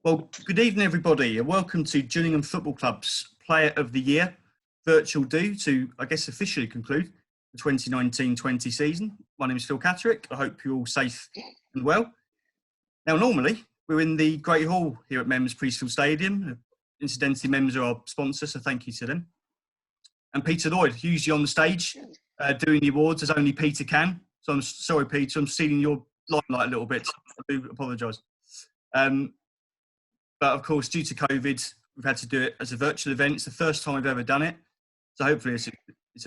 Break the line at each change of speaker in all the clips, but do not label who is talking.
Well, good evening, everybody, and welcome to Gillingham Football Club's Player of the Year virtual due to, I guess, officially conclude the 2019-20 season. My name is Phil Catterick. I hope you're all safe and well. Now, normally, we're in the Great Hall here at Mems Priestfield Stadium. Incidentally, Mems are our sponsor, so thank you to them. And Peter Lloyd, usually on the stage, doing the awards as only Peter can. So I'm sorry, Peter, I'm stealing your limelight a little bit. I do apologise. But of course, due to COVID, we've had to do it as a virtual event. It's the first time we've ever done it. So hopefully it's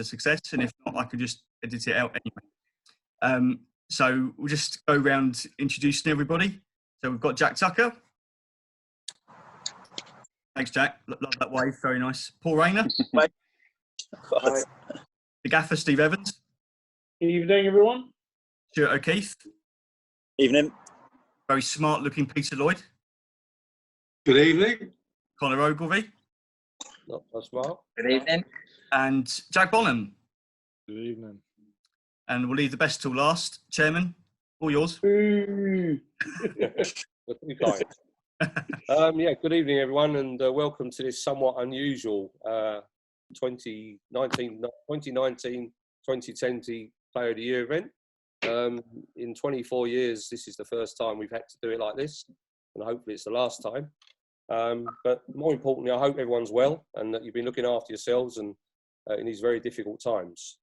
a success. And if not, I could just edit it out anyway. So we'll just go around introducing everybody. So we've got Jack Tucker. Thanks, Jack. Love that wave. Very nice. Paul Rayner. The gaffer, Steve Evans.
Evening, everyone.
Stuart O'Keefe.
Evening.
Very smart looking Peter Lloyd.
Good evening.
Conor Ogilvie.
Not so smart.
Good evening.
And Jack Bonham.
Good evening.
And we'll leave the best till last. Chairman, all yours.
Ooh.
Good evening, everyone, and welcome to this somewhat unusual 2019-2020 Player of the Year event. In 24 years, this is the first time we've had to do it like this, and hopefully it's the last time. But more importantly, I hope everyone's well and that you've been looking after yourselves and in these very difficult times.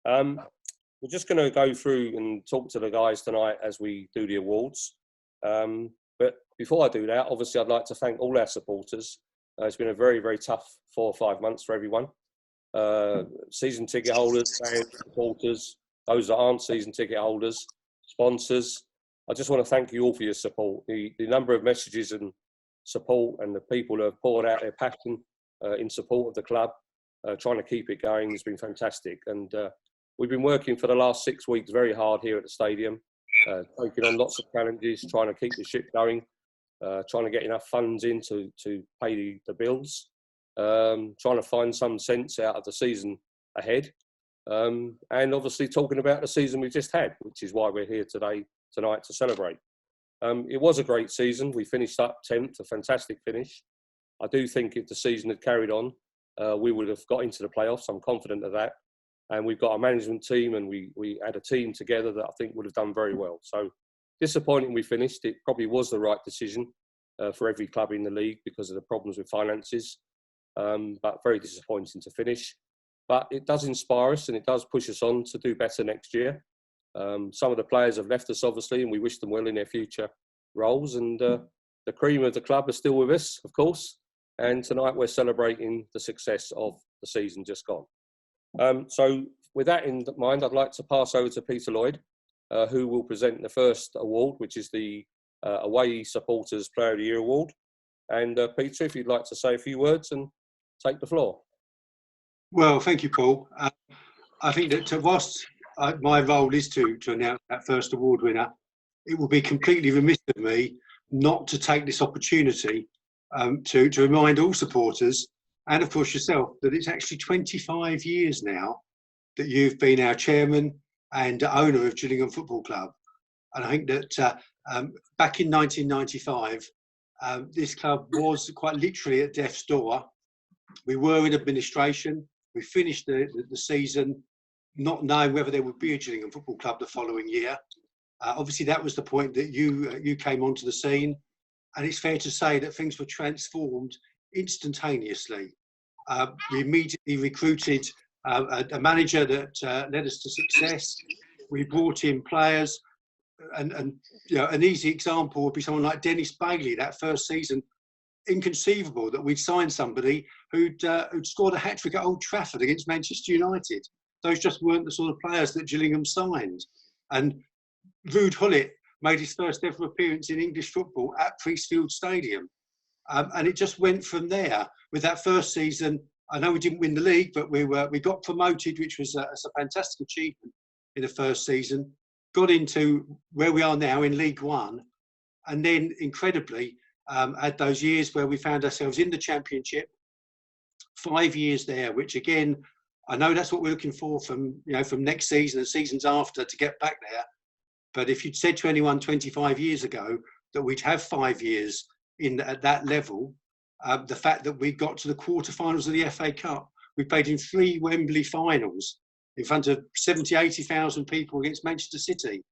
We're just going to go through and talk to the guys tonight as we do the awards. But before I do that, obviously I'd like to thank all our supporters. It's been a very, very tough 4 or 5 months for everyone. Season ticket holders, fans, supporters, those that aren't season ticket holders, sponsors. I just want to thank you all for your support. The number of messages and support and the people who have poured out their passion in support of the club, trying to keep it going, has been fantastic. And we've been working for the last 6 weeks very hard here at the stadium, taking on lots of challenges, trying to keep the ship going, trying to get enough funds in to pay the bills, trying to find some sense out of the season ahead, and obviously talking about the season we've just had, which is why we're here tonight to celebrate. It was a great season. We finished up 10th, a fantastic finish. I do think if the season had carried on, we would have got into the playoffs. I'm confident of that. And we've got a management team and we had a team together that I think would have done very well. So disappointing we finished. It probably was the right decision for every club in the league because of the problems with finances. But very disappointing to finish. But it does inspire us and it does push us on to do better next year. Some of the players have left us, obviously, and we wish them well in their future roles. And the cream of the club are still with us, of course. And tonight we're celebrating the success of the season just gone. So with that in mind, I'd like to pass over to Peter Lloyd, who will present the first award, which is the Away Supporters Player of the Year Award. And Peter, if you'd like to say a few words and take the floor.
Well, thank you, Paul. I think that whilst my role is to announce that first award winner, it will be completely remiss of me not to take this opportunity to remind all supporters, and of course yourself, that it's actually 25 years now that you've been our chairman and owner of Gillingham Football Club. And I think that back in 1995, this club was quite literally at death's door. We were in administration. We finished the season not knowing whether there would be a Gillingham Football Club the following year. Obviously, that was the point that you came onto the scene. And it's fair to say that things were transformed instantaneously. We immediately recruited a manager that led us to success. We brought in players, and you know, an easy example would be someone like Dennis Bailey. That first season, inconceivable that we'd signed somebody who'd scored a hat-trick at Old Trafford against Manchester United. Those just weren't the sort of players that Gillingham signed. And Ruud Gullit made his first ever appearance in English football at Priestfield Stadium. And it just went from there. With that first season, I know we didn't win the league, but we got promoted, which was a fantastic achievement in the first season. Got into where we are now in League One. And then, incredibly, had those years where we found ourselves in the Championship. 5 years there, which again, I know that's what we're looking for from next season and seasons after to get back there. But if you'd said to anyone 25 years ago that we'd have 5 years at that level. The fact that we got to the quarterfinals of the FA Cup, we played in 3 Wembley finals in front of 70, 80,000 people against Manchester City.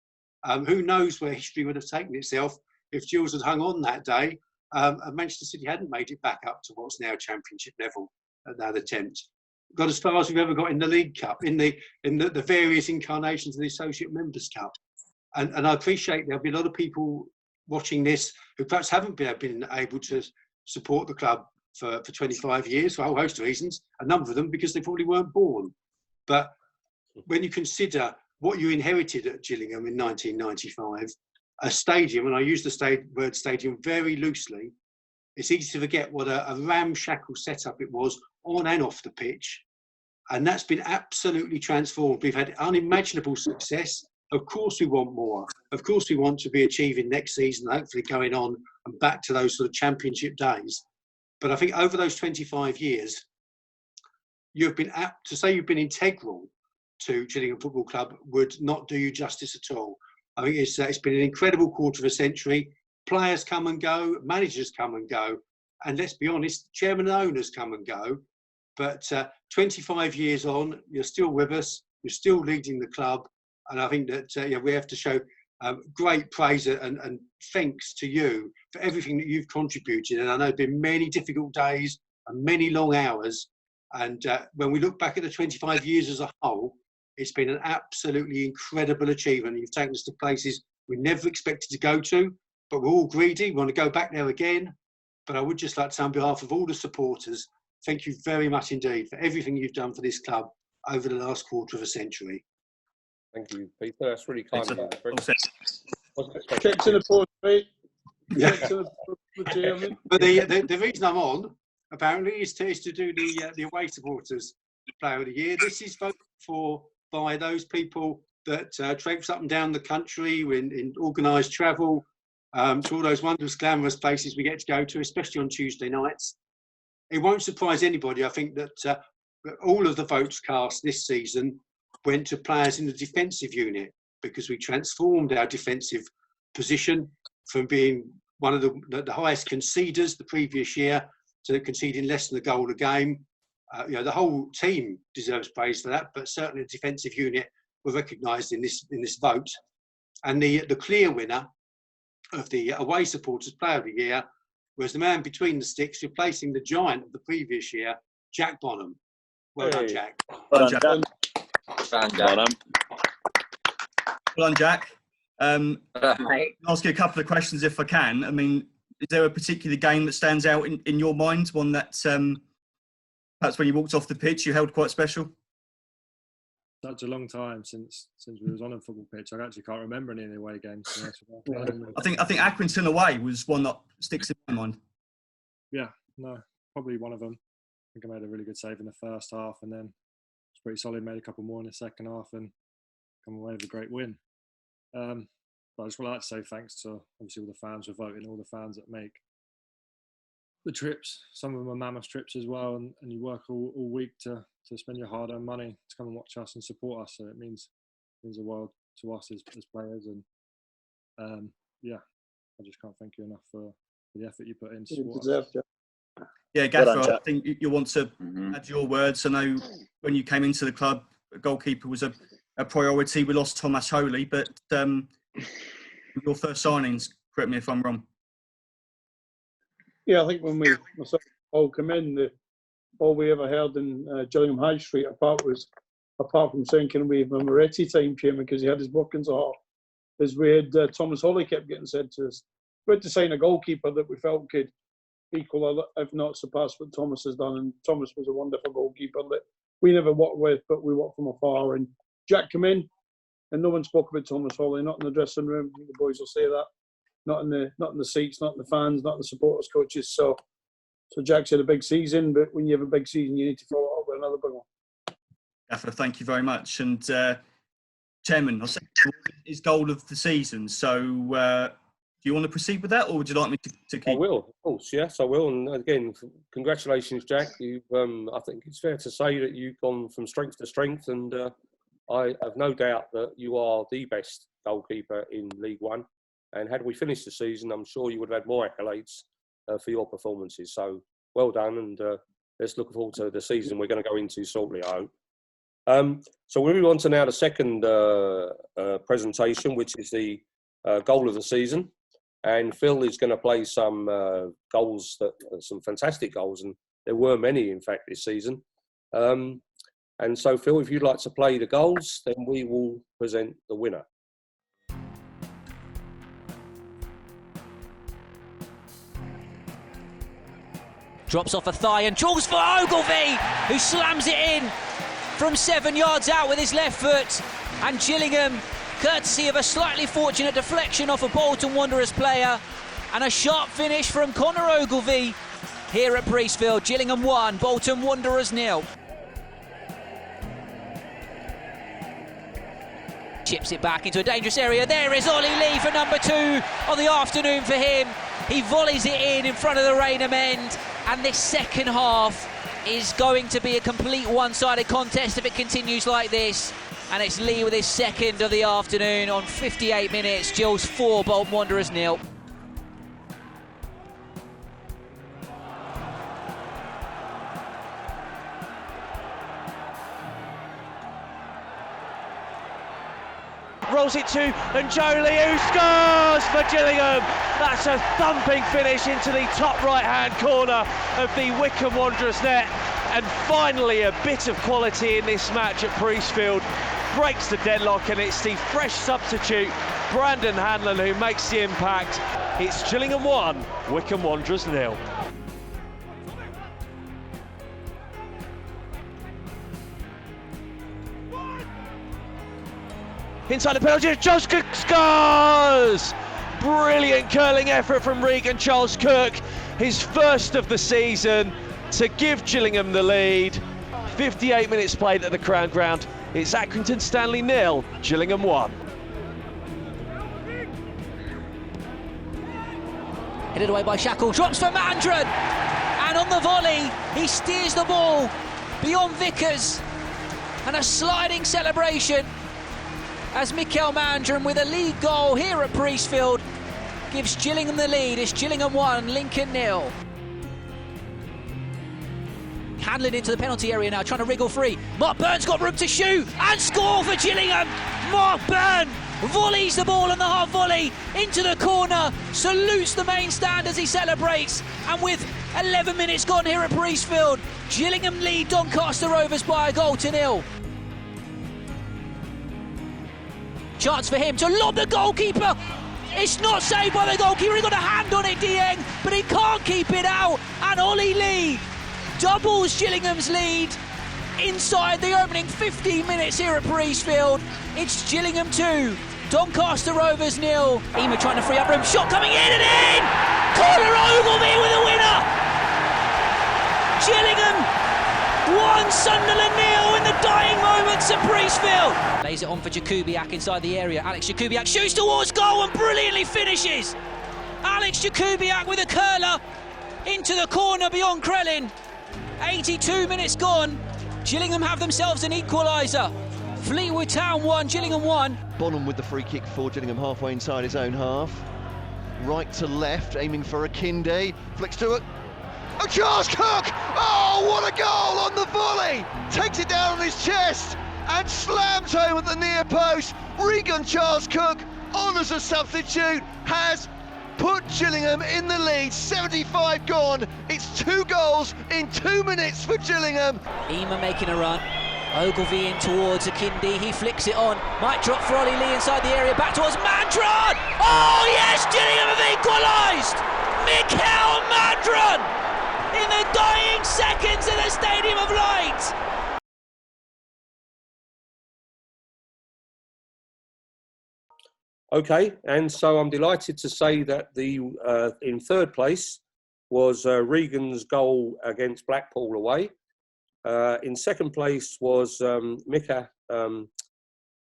Who knows where history would have taken itself if Jules had hung on that day and Manchester City hadn't made it back up to what's now Championship level at that attempt. Got as far as we've ever got in the League Cup, in the various incarnations of the Associate Members Cup. And I appreciate there'll be a lot of people watching this who perhaps haven't been able to support the club for 25 years for a whole host of reasons, a number of them because they probably weren't born. But when you consider what you inherited at Gillingham in 1995, a stadium, and I use the word stadium very loosely, it's easy to forget what a ramshackle setup it was on and off the pitch. And that's been absolutely transformed. We've had unimaginable success. Of course we want more. Of course we want to be achieving next season, hopefully going on and back to those sort of championship days. But I think over those 25 years, you've been apt to say you've been integral to Gillingham Football Club would not do you justice at all. I think it's been an incredible quarter of a century. Players come and go, managers come and go, and let's be honest, chairman and owners come and go. But 25 years on, you're still with us, you're still leading the club, and I think that we have to show great praise and thanks to you for everything that you've contributed. And I know there have been many difficult days and many long hours. And when we look back at the 25 years as a whole, it's been an absolutely incredible achievement. You've taken us to places we never expected to go to, but we're all greedy. We want to go back there again. But I would just like to say on behalf of all the supporters, thank you very much indeed for everything you've done for this club over the last quarter of a century.
Thank you, Peter. That's really kind of you.
Checks in the post, mate.
Yeah.
Checks in the post, chairman.
But the reason I'm on, apparently, is to do the away supporters player of the year. This is voted for by those people that traipse up and down the country in organised travel to all those wondrous, glamorous places we get to go to, especially on Tuesday nights. It won't surprise anybody, I think, that all of the votes cast this season went to players in the defensive unit because we transformed our defensive position from being one of the highest conceders the previous year to conceding less than a goal a game. The whole team deserves praise for that, but certainly the defensive unit were recognised in this vote. And the clear winner of the away supporters player of the year was the man between the sticks, replacing the giant of the previous year, Jack Bonham. Well done, Jack.
Well done, Jack.
Bonham.
Well done, Jack. I'll ask you a couple of questions if I can. I mean, is there a particular game that stands out in your mind, one that perhaps when you walked off the pitch you held quite special?
Such a long time since we was on a football pitch. I actually can't remember any of the away games.
I think Accrington away was one that sticks in my mind.
Yeah, no, probably one of them. I think I made a really good save in the first half, and then it's pretty solid. Made a couple more in the second half, and come away with a great win. But I just would like to say thanks to obviously all the fans for voting, all the fans that make the trips. Some of them are mammoth trips as well, and you work all week to spend your hard-earned money to come and watch us and support us. So it means the world to us as players. And I just can't thank you enough for the effort you put in to support us.
Yeah, Gaffer, I think you want to add your words. I know when you came into the club, a goalkeeper was a priority. We lost Thomas Holy, but your first signings, correct me if I'm wrong.
Yeah, I think when myself and Paul came in, all we ever heard in Gillingham High Street, apart from saying, can we have a Moretti time, chairman, because he had his workings off, is we had Thomas Holley kept getting said to us. We had to sign a goalkeeper that we felt could equal, if not surpass, what Thomas has done. And Thomas was a wonderful goalkeeper that we never worked with, but we worked from afar. And Jack came in, and no one spoke about Thomas Holley, not in the dressing room. I think the boys will say that. Not in the seats, not in the fans, not in the supporters, coaches. So Jack's had a big season, but when you have a big season, you need to follow it up with another big one.
Gaffer, thank you very much. And Chairman, I'll say his goal of the season. So do you want to proceed with that, or would you like me to keep?
I will, of course, yes, I will. And again, congratulations, Jack. I think it's fair to say that you've gone from strength to strength, and I have no doubt that you are the best goalkeeper in League One. And had we finished the season, I'm sure you would have had more accolades. for your performances. So well done, and let's look forward to the season we're going to go into shortly, I hope. So we'll move on to now the second presentation, which is the goal of the season. And Phil is going to play some goals, some fantastic goals, and there were many, in fact, this season. And so, Phil, if you'd like to play the goals, then we will present the winner.
Drops off a thigh and draws for Ogilvie, who slams it in from 7 yards out with his left foot. And Gillingham, courtesy of a slightly fortunate deflection off a Bolton Wanderers player and a sharp finish from Connor Ogilvie here at Priestfield. Gillingham 1, Bolton Wanderers 0. Chips it back into a dangerous area. There is Ollie Lee for number 2 of the afternoon for him. He volleys it in front of the Raynham end, and this second half is going to be a complete one-sided contest if it continues like this. And it's Lee with his second of the afternoon on 58 minutes. Gills 4, Bolton Wanderers 0.
Rolls it to and Jolie, who scores for Gillingham. That's a thumping finish into the top right-hand corner of the Wycombe Wanderers net. And finally a bit of quality in this match at Priestfield. Breaks the deadlock, and it's the fresh substitute Brandon Hanlon who makes the impact. It's Gillingham 1, Wycombe Wanderers 0. Inside the penalty, Charles Cook scores! Brilliant curling effort from Regan Charles Cook, his first of the season, to give Gillingham the lead. 58 minutes played at the Crown Ground. It's Accrington Stanley 0, Gillingham 1.
Headed away by Shackle, drops for Mandron, and on the volley he steers the ball beyond Vickers, and a sliding celebration as Mikael Mandron with a lead goal here at Priestfield gives Gillingham the lead. It's Gillingham 1, Lincoln 0. Hanlon into the penalty area now, trying to wriggle free. Mark Byrne's got room to shoot and score for Gillingham. Mark Byrne volleys the ball on the half volley into the corner, salutes the main stand as he celebrates, and with 11 minutes gone here at Priestfield, Gillingham lead Doncaster Rovers by a goal to 0. Chance for him to lob the goalkeeper. It's not saved by the goalkeeper. He got a hand on it, Dieng, but he can't keep it out. And Ollie Lee doubles Gillingham's lead inside the opening 15 minutes here at Priestfield. It's Gillingham 2, Doncaster Rovers 0. Ema trying to free up room. Shot coming in and in! Connor Ogilvie with a winner! Gillingham 1, Sunderland 0 in the dying moments at Priestfield. Lays it on for Jakubiak inside the area. Alex Jakubiak shoots towards goal and brilliantly finishes. Alex Jakubiak with a curler into the corner beyond Krellin. 82 minutes gone. Gillingham have themselves an equaliser. Fleetwood Town 1, Gillingham 1.
Bonham with the free kick for Gillingham halfway inside his own half. Right to left, aiming for Akinde. Flicks to it. Oh, Charles Cook! Oh, what a goal on the volley! Takes it down on his chest and slams home at the near post. Regan Charles Cook, on as a substitute, has put Gillingham in the lead. 75 gone. It's 2 goals in 2 minutes for Gillingham.
Ema making a run. Ogilvie in towards Akinde. He flicks it on. Might drop for Ollie Lee inside the area. Back towards Mandron. Oh yes, Gillingham have equalised. Mikael Mandron in the dying seconds of the Stadium of Light.
Okay, and so I'm delighted to say that the in third place was Regan's goal against Blackpool away. In second place was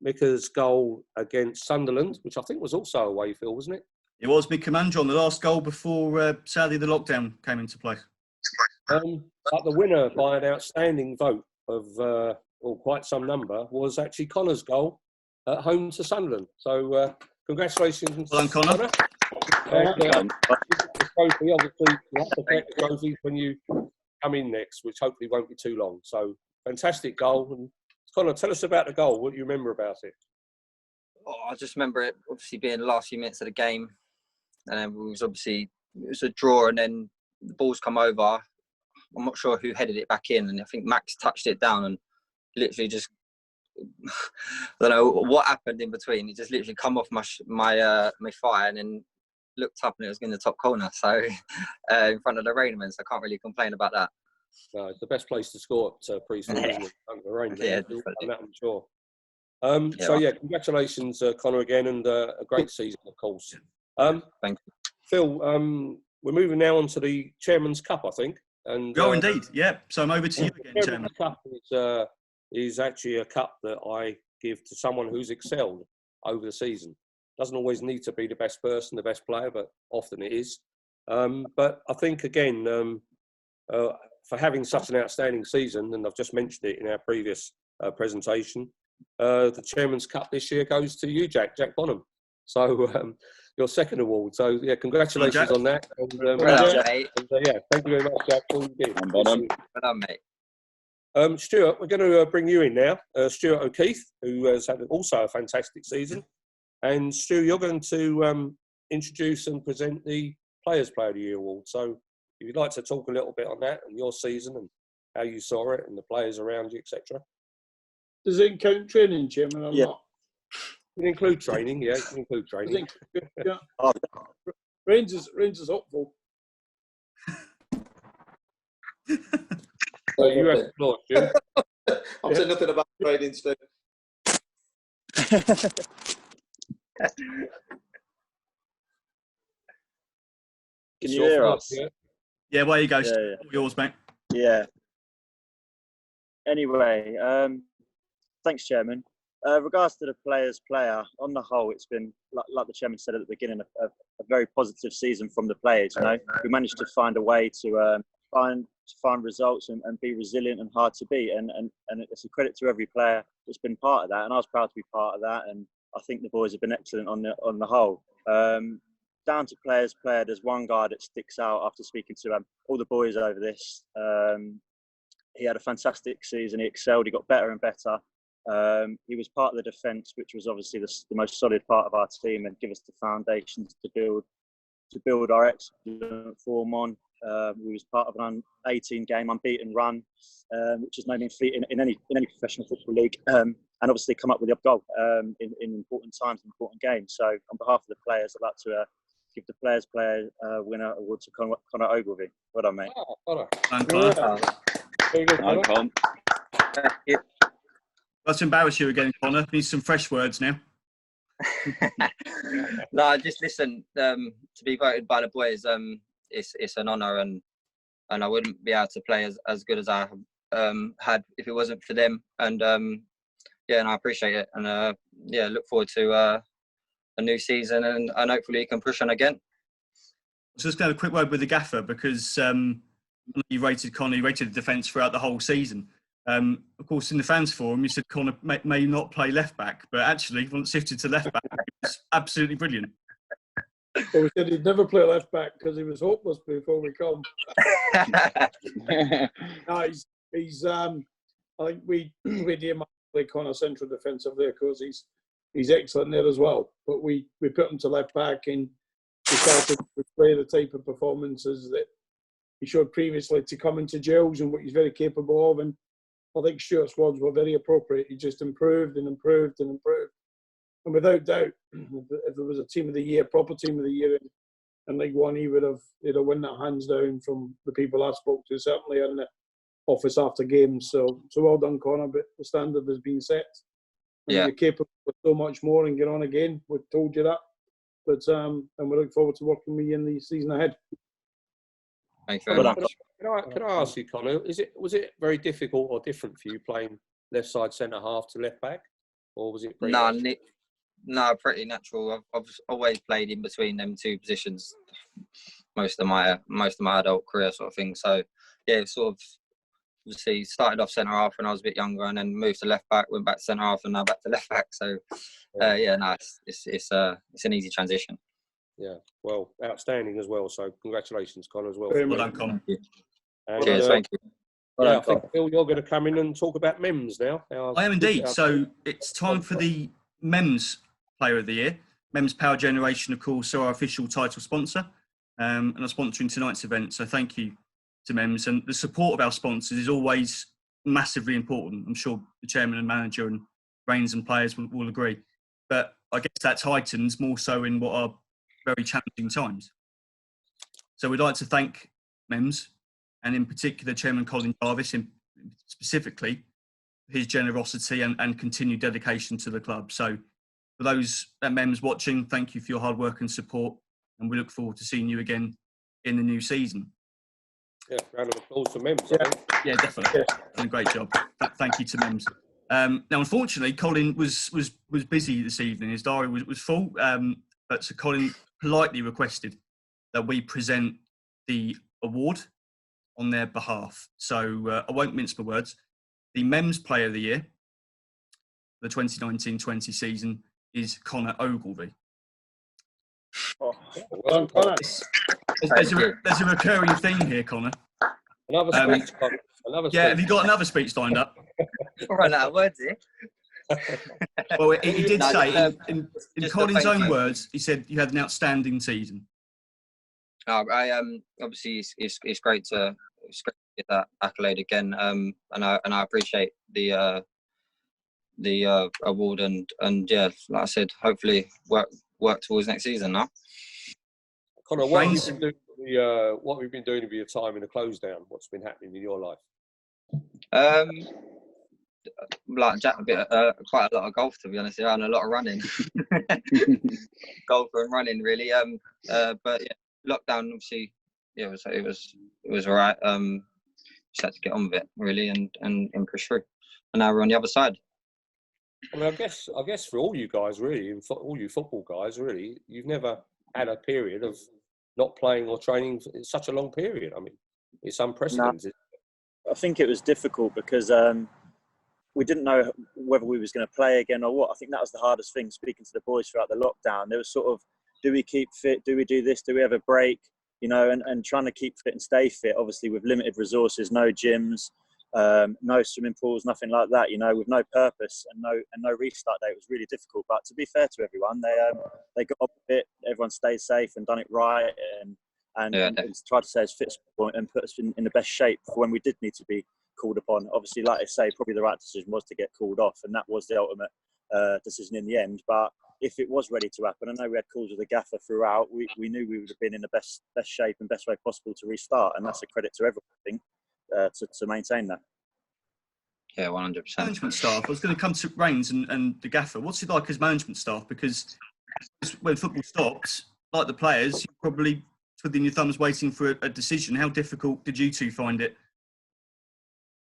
Mika's goal against Sunderland, which I think was also away, Phil, wasn't it?
It was Mika Mandron, the last goal before sadly the lockdown came into play.
But the winner by an outstanding vote of quite some number was actually Connor's goal at home to Sunderland. So congratulations,
Well done, Connor.
And, trophy. Obviously, you have to collect the trophies when you come in next, which hopefully won't be too long. So, fantastic goal. And Connor, tell us about the goal. What do you remember about it?
Oh, I just remember it obviously being the last few minutes of the game, and then it was a draw, and then the ball's come over. I'm not sure who headed it back in, and I think Max touched it down and literally just I don't know what happened in between. It just literally come off my thigh and then looked up and it was in the top corner. So in front of the Rainmen, so I can't really complain about that.
No, it's the best place to score at Priestfield, isn't it? The Rainmen.
Yeah,
I'm sure. So yeah, congratulations, Connor, again, and a great season, of course.
Thank you.
Phil, we're moving now on to the Chairman's Cup, I think. And
indeed, yeah. So I'm over to you again, Chairman.
Cup is actually a cup that I give to someone who's excelled over the season. Doesn't always need to be the best person, the best player, but often it is. But I think, again, for having such an outstanding season, and I've just mentioned it in our previous presentation, the Chairman's Cup this year goes to you, Jack Bonham. So your second award. So yeah, congratulations on that. And, yeah, thank you very much, Jack. For all you did.
Well done, mate.
Stuart, we're going to bring you in now. Stuart O'Keefe, who has had also a fantastic season. And Stu, you're going to introduce and present the Players Player of the Year award. So if you'd like to talk a little bit on that and your season and how you saw it and the players around you, etc.
Does it count training, Chairman, or not?
It can include training, yeah. It can include training.
Yeah. Rangers hopeful.
So you have the floor, Stu.
I'm saying nothing about training, Stu.
Can you hear us?
Yeah, where you go,
Yeah.
all yours, mate.
Yeah. Anyway, thanks, Chairman. Regards to the players' player, on the whole, it's been, like the Chairman said at the beginning, a very positive season from the players. You know, we managed to find a way to find results and be resilient and hard to beat. And it's a credit to every player that's been part of that. And I was proud to be part of that. And I think the boys have been excellent on the whole. Down to players' player, there's one guy that sticks out after speaking to all the boys over this. He had a fantastic season. He excelled. He got better and better. He was part of the defence, which was obviously the most solid part of our team and give us the foundations to build our excellent form on. We was part of an 18-game unbeaten run, which is no mean feat in any professional football league, and obviously come up with the goal in important times, important games. So on behalf of the players, I'd like to give the Players Player winner award to Connor Ogilvie. Well done, mate.
Very good, Connor.
Thank you.
Let's embarrass you again, Connor. Need some fresh words now.
No, just listen. To be voted by the boys, it's an honour, and I wouldn't be able to play as good as I had if it wasn't for them. And yeah, and I appreciate it. And yeah, look forward to a new season, and hopefully you can push on again.
So just going to have a quick word with the gaffer, because you rated Connor, you rated the defence throughout the whole season. Of course, in the fans forum, you said Connor may not play left back, but actually, once shifted to left back, it's absolutely brilliant.
Well, we said he'd never play left back because he was hopeless before we come. No, he's. I think we deem Connor central defensive there because he's excellent there as well. But we put him to left back and we started to play the type of performances that he showed previously to come into Gills and what he's very capable of. And I think Stuart's words were very appropriate. He just improved and improved and improved. And without doubt, if there was a team of the year, proper team of the year in League One, he'd have won that hands down from the people I spoke to, certainly in the office after games. So well done, Connor, but the standard has been set. And you're capable of so much more and get on again. We've told you that. But and we look forward to working with you in the season ahead.
Thanks very much.
Can I ask you, Connor, was it very difficult or different for you playing left side centre half to left back, or was it pretty
pretty natural. I've always played in between them two positions most of my adult career, sort of thing. So yeah, sort of obviously started off centre half when I was a bit younger, and then moved to left back, went back to centre half, and now back to left back. So it's an easy transition.
Yeah, well, outstanding as well. So congratulations, Connor, as well.
Very
Well
much.
done, Con.
And,
Cheers, thank you. Well
yeah,
done,
I think
Con.
Phil, you're going to come in and talk about MEMS now.
I am indeed. So it's time for the MEMS Player of the Year. MEMS Power Generation, of course, are our official title sponsor and are sponsoring tonight's event. So thank you to MEMS. And the support of our sponsors is always massively important. I'm sure the chairman and manager and Reigns and players will agree. But I guess that's heightened more so in what are very challenging times. So we'd like to thank MEMS and in particular Chairman Colin Jarvis specifically his generosity and continued dedication to the club. So for those at MEMS watching, thank you for your hard work and support, and we look forward to seeing you again in the new season.
Yeah, round of applause for MEMS.
Yeah.
I think.
Yeah, definitely. Done a great job. Thank you to MEMS. Now, unfortunately, Colin was busy this evening. His diary was full, but so Colin politely requested that we present the award on their behalf. So I won't mince my words. The MEMS Player of the Year, the 2019-20 season, is Connor Ogilvie.
Well done, Connor.
There's a recurring theme here, Connor.
Another speech. Connor. Another
Yeah,
speech.
have you got another speech lined up?
I'll run out of words here.
Well, he did
No,
say, in
just a
Colin's
thank
own
you.
words, he said you had an outstanding season.
Obviously it's great to get that accolade again. And I appreciate the award and yeah, like I said, hopefully work towards next season now.
Connor, what have you been doing with your time in the close down? What's been happening in your life?
Like Jack, quite a lot of golf, to be honest, and a lot of running. Golf and running, really. But yeah, lockdown obviously, yeah, it was all right. Just had to get on with it, really, and push through. And now we're on the other side.
I mean, I guess for all you guys, really, and for all you football guys, really, you've never had a period of not playing or training for such a long period. I mean, it's unprecedented.
No, I think it was difficult because we didn't know whether we was going to play again or what. I think that was the hardest thing, speaking to the boys throughout the lockdown. There was sort of, do we keep fit? Do we do this? Do we have a break? You know, and trying to keep fit and stay fit, obviously with limited resources, no gyms, no swimming pools, nothing like that, you know, with no purpose and no restart date. It was really difficult. But to be fair to everyone, they got up a bit, everyone stayed safe and done it right and tried to stay as fit as possible and put us in the best shape for when we did need to be called upon. Obviously, like I say, probably the right decision was to get called off, and that was the ultimate decision in the end. But if it was ready to happen, I know we had calls with the gaffer throughout. We knew we would have been in the best shape and best way possible to restart, and that's a credit to everything to maintain that.
Yeah, 100%.
Management staff. I was going to come to Reigns and the gaffer. What's it like as management staff? Because when football stops, like the players, you're probably twiddling your thumbs waiting for a decision. How difficult did you two find it?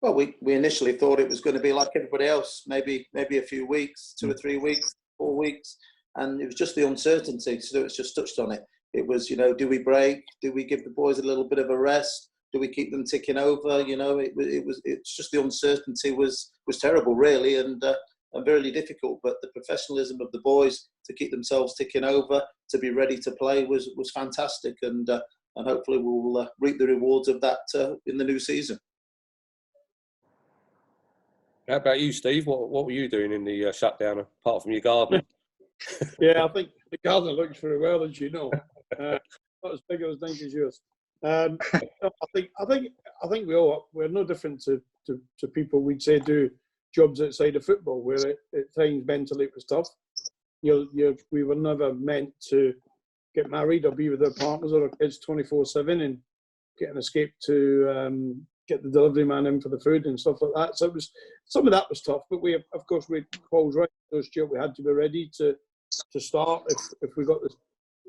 Well, we initially thought it was going to be like everybody else, maybe a few weeks, 2 or 3 weeks, 4 weeks, and it was just the uncertainty. So it's just touched on it. It was, you know, do we break? Do we give the boys a little bit of a rest? Do we keep them ticking over? You know, it's just the uncertainty was terrible, really, and very difficult. But the professionalism of the boys to keep themselves ticking over, to be ready to play, was fantastic, and hopefully we'll reap the rewards of that in the new season.
How about you, Steve? What were you doing in the shutdown apart from your garden?
Yeah, I think the garden looks very well, as you know. Not as big or as nice as yours. I think we're no different to people we'd say do jobs outside of football, where at times mentally it was tough. We were never meant to get married or be with our partners or our kids 24/7 and get an escape to get the delivery man in for the food and stuff like that. So it was, some of that was tough, but we Paul's right, we had to be ready to start if we got the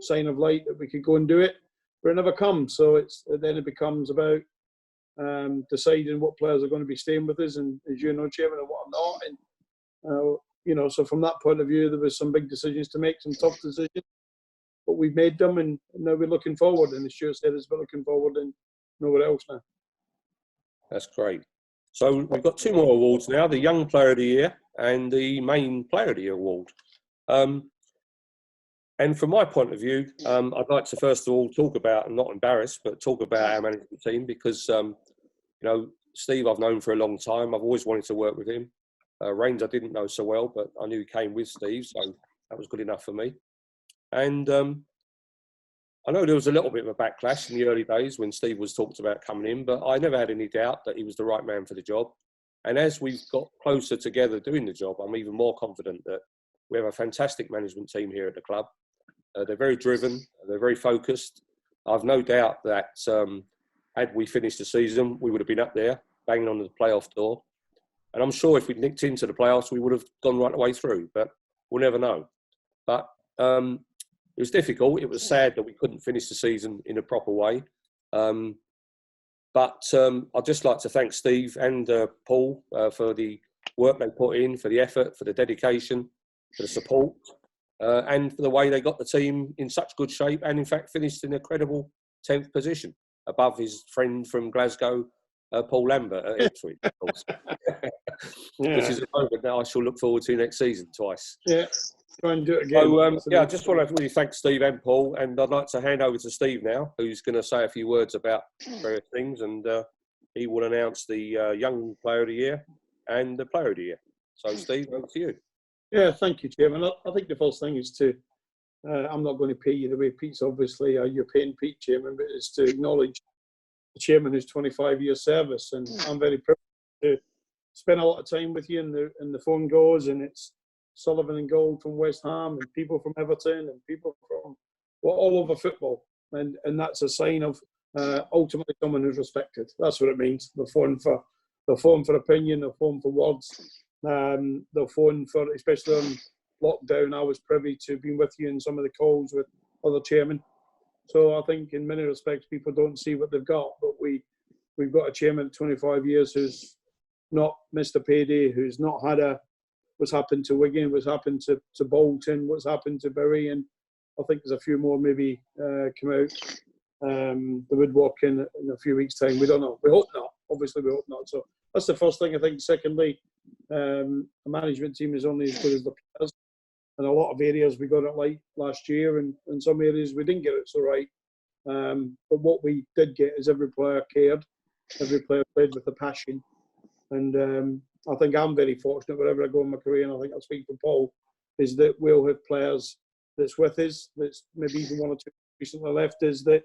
sign of light that we could go and do it. But it never comes, so then it becomes about deciding what players are going to be staying with us, and as you know, Chairman, and what are not. And so from that point of view, there was some big decisions to make, some tough decisions, but we've made them, and now we're looking forward. And as Stuart said, we're looking forward and nowhere else now.
That's great. So we've got 2 more awards now: the Young Player of the Year and the Main Player of the Year award. And And from my point of view, I'd like to first of all talk about, and not embarrass, but talk about our management team because, you know, Steve I've known for a long time. I've always wanted to work with him. Rains I didn't know so well, but I knew he came with Steve, so that was good enough for me. And I know there was a little bit of a backlash in the early days when Steve was talked about coming in, but I never had any doubt that he was the right man for the job. And as we've got closer together doing the job, I'm even more confident that we have a fantastic management team here at the club. They're very driven, they're very focused. I've no doubt that had we finished the season, we would have been up there, banging on the playoff door. And I'm sure if we'd nicked into the playoffs, we would have gone right the way through, but we'll never know. But it was difficult. It was sad that we couldn't finish the season in a proper way. But I'd just like to thank Steve and Paul for the work they put in, for the effort, for the dedication, for the support, and for the way they got the team in such good shape and, in fact, finished in a credible 10th position above his friend from Glasgow, Paul Lambert at Ipswich, of course. Which is a moment that I shall look forward to next season twice.
Yeah, try and do it again.
So, I just want to really thank Steve and Paul, and I'd like to hand over to Steve now, who's going to say a few words about various things, and he will announce the Young Player of the Year and the Player of the Year. So, Steve, over to you.
Yeah, thank you, Chairman. I think the first thing is to, I'm not going to pay you the way Pete's obviously, you're paying Pete, Chairman, but it's to acknowledge the Chairman who's 25 years service, and I'm very privileged to spend a lot of time with you, and the phone goes, and it's Sullivan and Gold from West Ham, and people from Everton, and people from all over football, and that's a sign of ultimately someone who's respected. That's what it means. They're phone for opinion, they're phone for words, they're phone for, especially on lockdown. I was privy to being with you in some of the calls with other chairmen. So I think in many respects people don't see what they've got, but we've got a chairman at 25 years who's not missed a payday, who's not had what's happened to Wigan, what's happened to Bolton, what's happened to Bury, and I think there's a few more maybe come out the woodwork in a few weeks' time. We don't know. We hope not. Obviously, we hope not. So that's the first thing I think. Secondly, the management team is only as good as the players. In a lot of areas we got it right last year, and in some areas we didn't get it so right. But what we did get is every player cared, every player played with a passion, and I think I'm very fortunate wherever I go in my career, and I think I'll speak for Paul, is that we'll have players that's with us, that's maybe even one or two recently left us, that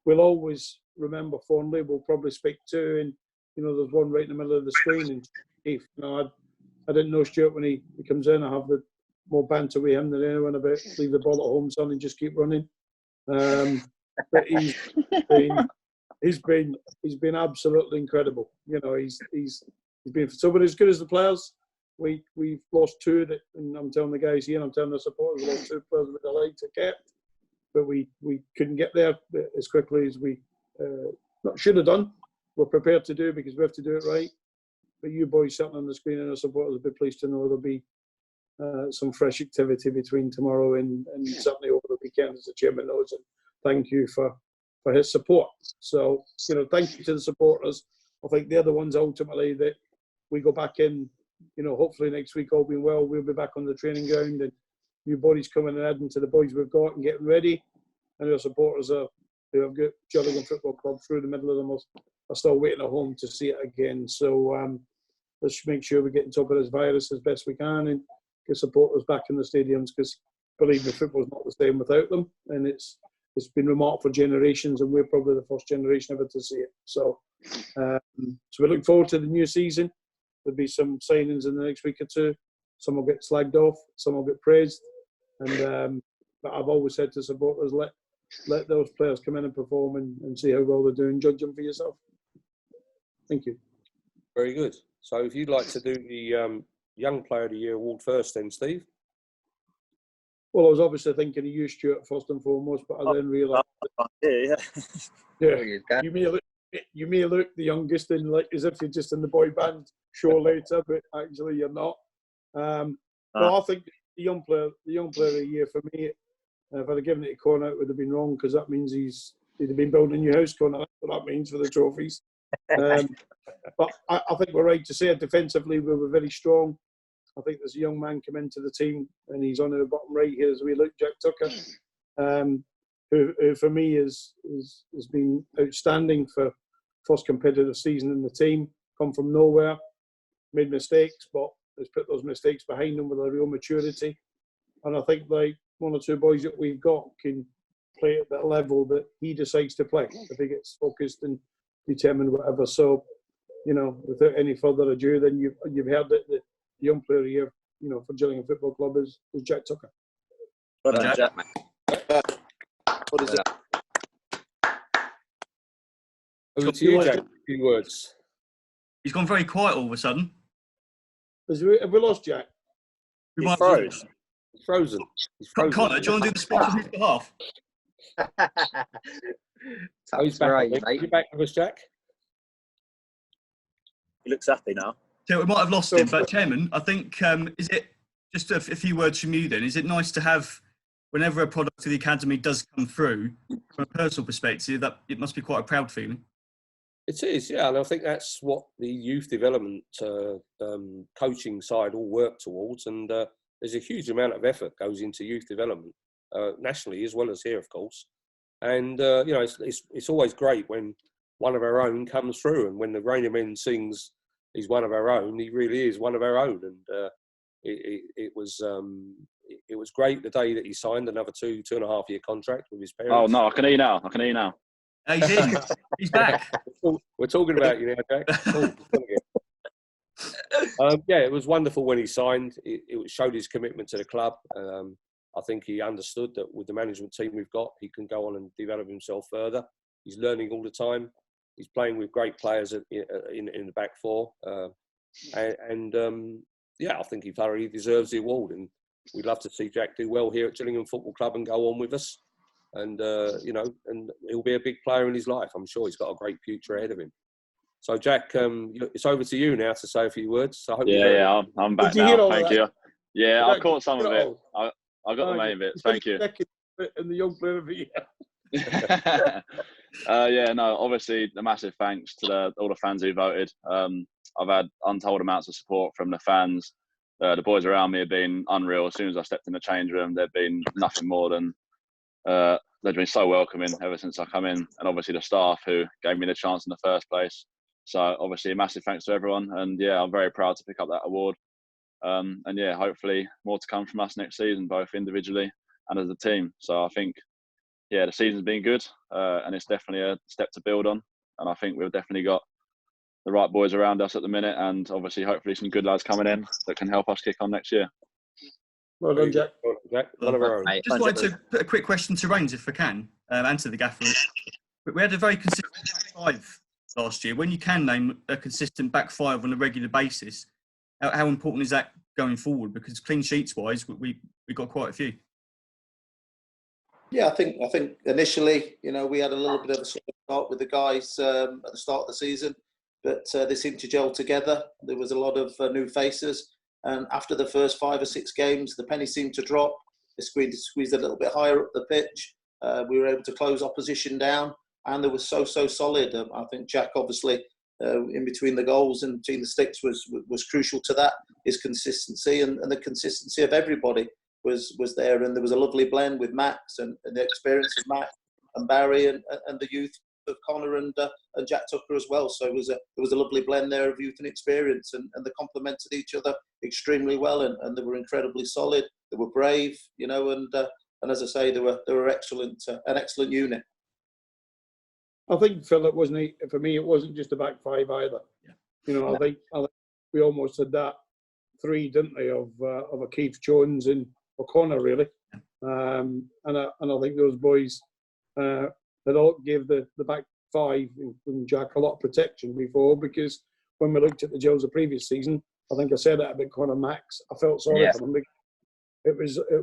we'll always remember fondly, we'll probably speak to, and there's one right in the middle of the screen, and Steve, I didn't know Stuart when he comes in. I have the more banter with him than anyone about leave the ball at home, son, and just keep running. But he's been absolutely incredible. He's been someone as good as the players. We've lost two that, and I'm telling the guys here, and I'm telling the supporters, we lost two players with the legs that kept, but we couldn't get there as quickly as we should have done. We're prepared to do because we have to do it right. But you boys sitting on the screen and our supporters will be pleased to know there'll be some fresh activity between tomorrow and certainly over the weekend, as the chairman knows. And thank you for his support. So, thank you to the supporters. I think they're the ones ultimately that we go back in, hopefully next week, all being well, we'll be back on the training ground and new bodies coming and adding to the boys we've got and getting ready. And our supporters who have got Gillingham Football Club through the middle of them are still waiting at home to see it again. So let's make sure we get on top of this virus as best we can and get supporters back in the stadiums, because believe me, football's not the same without them, and it's been remarked for generations, and we're probably the first generation ever to see it. So we look forward to the new season. There'll be some signings in the next week or two. Some will get slagged off, some will get praised, and but I've always said to supporters, let those players come in and perform and see how well they're doing. Judge them for yourself. Thank you.
Very good. So if you'd like to do the Young Player of the Year award first then, Steve.
Well, I was obviously thinking of you, Stuart, first and foremost, but I then realised you may look the youngest and like as if you're just in the boy band show later, but actually you're not. Well, I think the young player of the year for me, if I'd have given it to Connor, it would have been wrong, because that means he'd have been building a new house, Connor. That's what that means for the trophies. But I think we're right to say it. Defensively, we were very strong. I think there's a young man come into the team, and he's on the bottom right here as we look, Jack Tucker, who for me has been outstanding for first competitive season in the team. Come from nowhere, made mistakes, but has put those mistakes behind him with a real maturity. And I think like one or two boys that we've got can play at that level that he decides to play if he gets focused and determined, whatever. So, you know, without any further ado, then you've heard that the young player here, you know, for Gillingham Football Club is Jack Tucker.
Well done, Jack.
What is it?
Over to you, Jack. A few words.
He's gone very quiet all of a sudden.
Have we lost Jack?
He's froze.
He's frozen. He's frozen.
Connor, do you want to do the speech on his behalf?
Oh, he's back.
Right,
Are you back with us, Jack?
He looks happy now.
So we might have lost him, but Chairman, I think, is it just a few words from you then? Is it nice to have, whenever a product of the Academy does come through, from a personal perspective, that it must be quite a proud feeling?
It is, yeah, and I think that's what the youth development coaching side all work towards, and there's a huge amount of effort goes into youth development, nationally as well as here, of course. And, you know, it's always great when one of our own comes through, and when the Rainier Men sings he's one of our own, he really is one of our own. And it was great the day that he signed another 2.5 year contract with his parents.
Oh, no, I can hear you now.
He's in. He's back.
We're talking about you now, Jack. Yeah, it was wonderful when he signed. It showed his commitment to the club. I think he understood that with the management team we've got, he can go on and develop himself further. He's learning all the time. He's playing with great players in the back four. Yeah, I think he thoroughly deserves the award. And we'd love to see Jack do well here at Gillingham Football Club and go on with us. And, you know, and he'll be a big player in his life. I'm sure he's got a great future ahead of him. So, Jack, it's over to you now to say a few words. So I hope
I'm back now. Thank you. Yeah, I caught some of it. I got the main bits. Thank you.
And the young player of the year.
Yeah, no, obviously a massive thanks to all the fans who voted. I've had untold amounts of support from the fans. The boys around me have been unreal. As soon as I stepped in the change room, they've been nothing more than they've been so welcoming ever since I come in, and obviously the staff who gave me the chance in the first place. So obviously a massive thanks to everyone, and yeah, I'm very proud to pick up that award. And yeah, hopefully more to come from us next season, both individually and as a team. So I think, yeah, the season's been good, and it's definitely a step to build on. And I think we've definitely got the right boys around us at the minute, and obviously hopefully some good lads coming in that can help us kick on next year.
Well done, Jack.
Just wanted to put a quick question to Rains, if I can, answer the gaffer. We had a very consistent back five last year. When you can name a consistent back five on a regular basis, how important is that going forward? Because clean sheets wise, we got quite a few.
Yeah, I think initially, you know, we had a little bit of a start with the guys at the start of the season, but they seemed to gel together. There was a lot of new faces, and after the first 5 or 6 games, the penny seemed to drop. They squeezed a little bit higher up the pitch. We were able to close opposition down, and they were so solid. I think Jack, obviously, in between the goals and between the sticks was crucial to that. His consistency and the consistency of everybody was there, and there was a lovely blend with Max and the experience of Max and Barry and the youth of Connor and Jack Tucker as well. So there was a lovely blend there of youth and experience, and they complemented each other extremely well, and they were incredibly solid. They were brave, you know, and as I say, they were excellent, an excellent unit.
I think, Phil, for me, it wasn't just a back five either.
Yeah.
You know, I think we almost had that 3, didn't they, of a Keith Jones and O'Connor, really. And I think those boys had all gave the back five and Jack a lot of protection before, because when we looked at the Gills the previous season, I think I said that about Connor Max. I felt sorry for them. It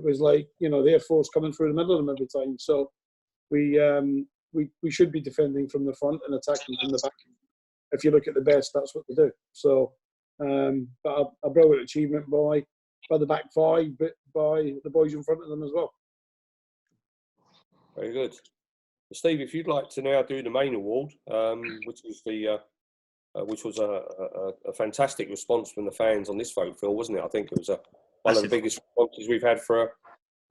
was like, you know, their force coming through the middle of them every time. So we should be defending from the front and attacking from the back. If you look at the best, that's what they do. So, but a brilliant achievement by the back five, but by the boys in front of them as well.
Very good. Steve, if you'd like to now do the main award, which is the which was a fantastic response from the fans on this vote, Phil, wasn't it? I think it was one of the biggest responses we've had for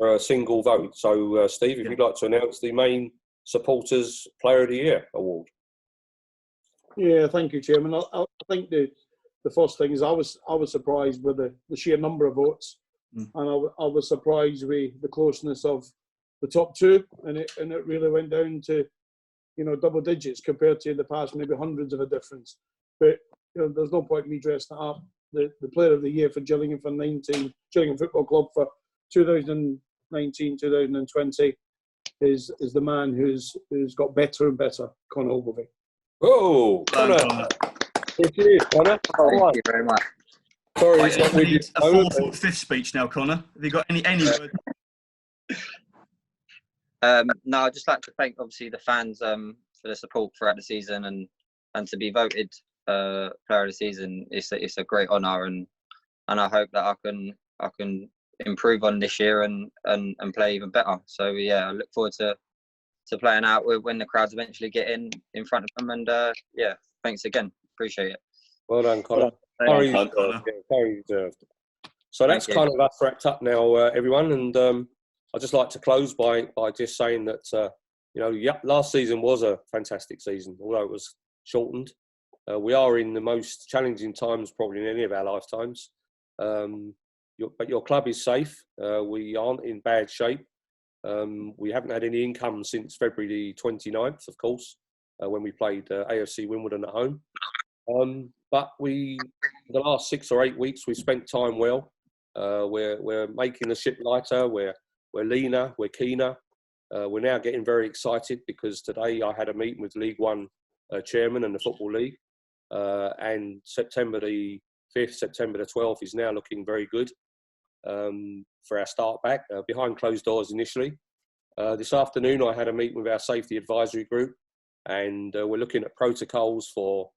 a single vote. So, Steve, if you'd like to announce the main Supporters Player of the Year award.
Yeah, thank you, Chairman. I think the first thing is I was surprised with the sheer number of votes, and I was surprised with the closeness of the top two, and it really went down to, you know, double digits compared to in the past, maybe hundreds of a difference. But you know, there's no point in me dressing it up. The Player of the Year for Gillingham Gillingham Football Club for 2019-2020 is the man who's got better and better, Conor Ogilvie.
Oh, Conor. Thank you, Conor.
Thank you very much.
Sorry,
Right,
it's not
you
with you.
need a fourth or fifth speech now, Conor. Have you got any word?
No, I'd just like to thank obviously the fans for the support throughout the season, and to be voted Player of the Season. It's a great honour, and I hope that I can improve on this year and play even better. So yeah, I look forward to playing out when the crowds eventually get in front of them. And yeah, thanks again. Appreciate it.
Well done, Conor. Very deserved. So that's kind of us wrapped up now, everyone. And I'd just like to close by just saying that, last season was a fantastic season, although it was shortened. We are in the most challenging times probably in any of our lifetimes. But your club is safe. We aren't in bad shape. We haven't had any income since February the 29th, of course, when we played AFC Wimbledon at home. But the last 6 or 8 weeks, we've spent time well. We're making the ship lighter. We're leaner. We're keener. We're now getting very excited because today I had a meeting with League One chairman and the Football League. And September the 5th, September the 12th is now looking very good for our start back, behind closed doors initially. This afternoon I had a meeting with our safety advisory group, and we're looking at protocols for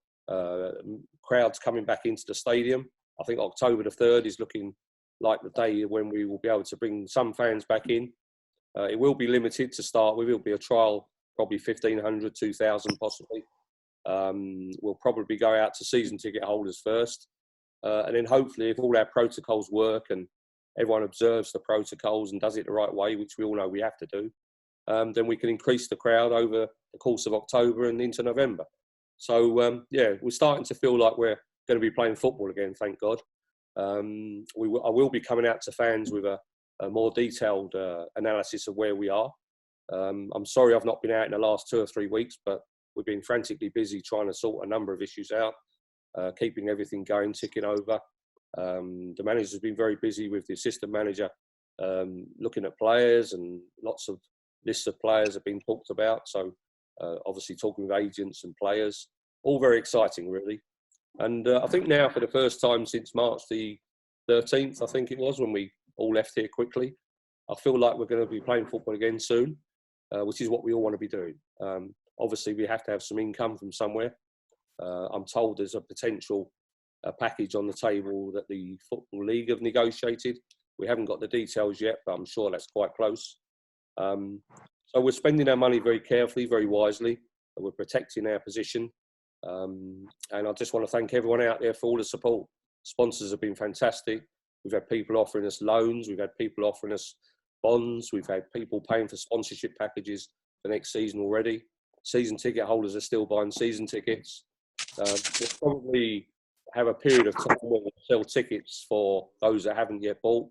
crowds coming back into the stadium. I think October the 3rd is looking like the day when we will be able to bring some fans back in. It will be limited to start with. It will be a trial, probably 1,500, 2,000 possibly. We'll probably go out to season ticket holders first. And then hopefully if all our protocols work and everyone observes the protocols and does it the right way, which we all know we have to do, then we can increase the crowd over the course of October and into November. So, we're starting to feel like we're going to be playing football again, thank God. I will be coming out to fans with a more detailed analysis of where we are. I'm sorry I've not been out in the last 2 or 3 weeks, but we've been frantically busy trying to sort a number of issues out, keeping everything going, ticking over. The manager's been very busy with the assistant manager, looking at players, and lots of lists of players have been talked about. So obviously talking with agents and players, all very exciting really. And I think now for the first time since March the 13th, I think it was, when we all left here quickly, I feel like we're going to be playing football again soon, which is what we all want to be doing. Obviously we have to have some income from somewhere. I'm told there's a potential package on the table that the Football League have negotiated. We haven't got the details yet, but I'm sure that's quite close. So we're spending our money very carefully, very wisely. We're protecting our position. And I just want to thank everyone out there for all the support. Sponsors have been fantastic. We've had people offering us loans. We've had people offering us bonds. We've had people paying for sponsorship packages for next season already. Season ticket holders are still buying season tickets. We'll probably have a period of time where we'll sell tickets for those that haven't yet bought,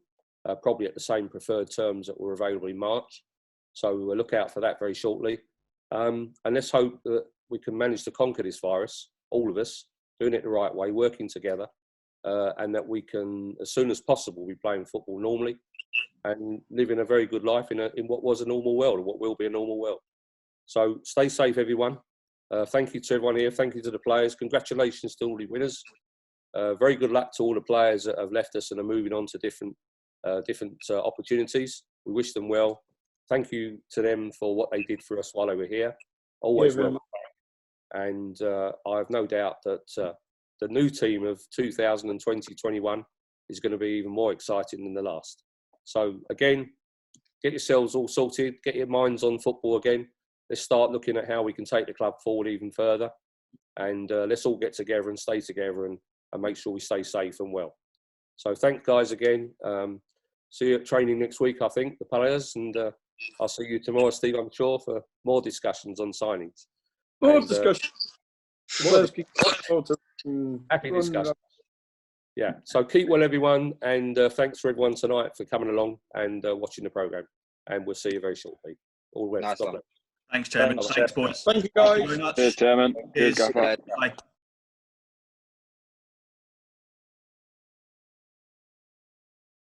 probably at the same preferred terms that were available in March. So we'll look out for that very shortly. And let's hope that we can manage to conquer this virus, all of us, doing it the right way, working together, and that we can, as soon as possible, be playing football normally and living a very good life in what was a normal world, or what will be a normal world. So stay safe, everyone. Thank you to everyone here. Thank you to the players. Congratulations to all the winners. Very good luck to all the players that have left us and are moving on to different opportunities. We wish them well. Thank you to them for what they did for us while they were here. Always welcome. And I have no doubt that the new team of 2020-21 is going to be even more exciting than the last. So again, get yourselves all sorted, get your minds on football again. Let's start looking at how we can take the club forward even further. and let's all get together and stay together and make sure we stay safe and well. So thank guys again. See you at training next week, I think, the players, and I'll see you tomorrow, Steve, I'm sure, for more discussions on signings.
More
And,
discussion.
Happy discussion. Yeah, so keep well, everyone, and thanks for everyone tonight for coming along and watching the programme. And we'll see you very shortly. All the best.
Nice one.
Thanks, Chairman. Thanks, boys.
Thank you, guys.
Thank you very much.
Cheers, Chairman. Cheers,
Cheers.
Gaffer.
Bye.